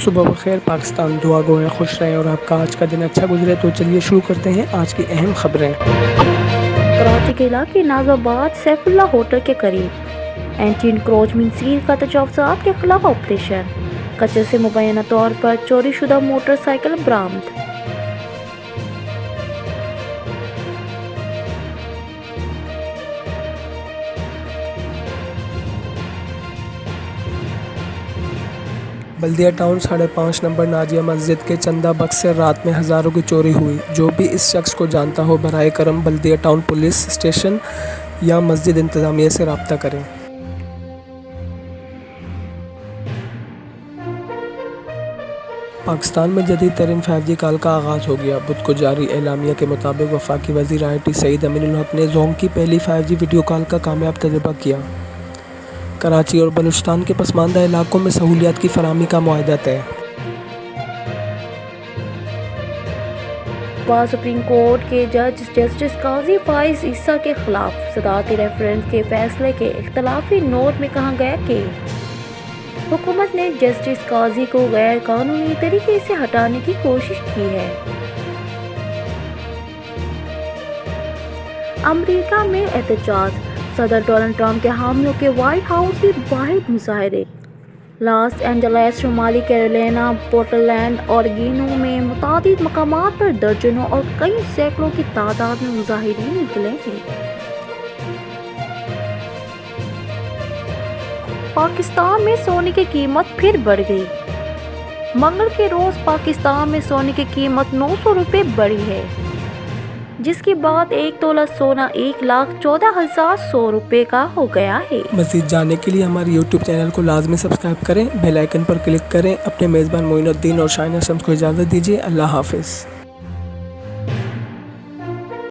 صبح بخیر پاکستان، دعا گو ہے خوش رہیں اور آپ کا آج کا دن اچھا گزرے۔ تو چلیے شروع کرتے ہیں آج کی اہم خبریں۔ کراچی کے علاقے ناز آباد سیف اللہ ہوٹل کے قریب اینٹی انکروچمنٹ سیل کا تجاوزات کے خلاف آپریشن، کچرے سے مبینہ طور پر چوری شدہ موٹر سائیکل برآمد۔ بلدیہ ٹاؤن 5.5 نمبر ناجیہ مسجد کے چندہ بکس سے رات میں ہزاروں کی چوری ہوئی۔ جو بھی اس شخص کو جانتا ہو برائے کرم بلدیہ ٹاؤن پولیس اسٹیشن یا مسجد انتظامیہ سے رابطہ کریں۔ پاکستان میں جدید ترین 5G کال کا آغاز ہو گیا۔ بدھ کو جاری اعلامیہ کے مطابق وفاقی وزیر IT سعید امین الحق نے زونگ کی پہلی 5G ویڈیو کال کا کامیاب تجربہ کیا۔ کراچی اور بلوچستان کے پسماندہ علاقوں میں سہولیات کی فراہمی کا معاہدہ طے۔ سپریم کورٹ کے جج جسٹس قاضی فائز عیسیٰ کے خلاف صدارتی ریفرنس کے فیصلے کے اختلافی نوٹ میں کہا گیا کہ حکومت نے جسٹس قاضی کو غیر قانونی طریقے سے ہٹانے کی کوشش کی ہے۔ امریکہ میں احتجاج، صدر ڈونلڈ ٹرمپ کے حامیوں کے وائٹ ہاؤس کے باہر مظاہرے۔ لاس اینجلس، شمالی کیرولینا، پورٹلینڈ، اورگینو میں متعدد مقامات پر درجنوں اور کئی سینکڑوں کی تعداد میں مظاہرین نکلے ہیں۔ پاکستان میں سونے کی قیمت پھر بڑھ گئی۔ منگل کے روز پاکستان میں سونے کی قیمت 900 روپے بڑھی ہے، جس کے بعد 1 تولہ سونا 1,14,100 روپے کا ہو گیا ہے۔ مزید جاننے کے لیے ہمارے YouTube چینل کو لازمی سبسکرائب کریں، بیل آئیکن پر کلک کریں۔ اپنے میزبان معین الدین اور شائنہ شمس کو اجازت دیجیے۔ اللہ حافظ۔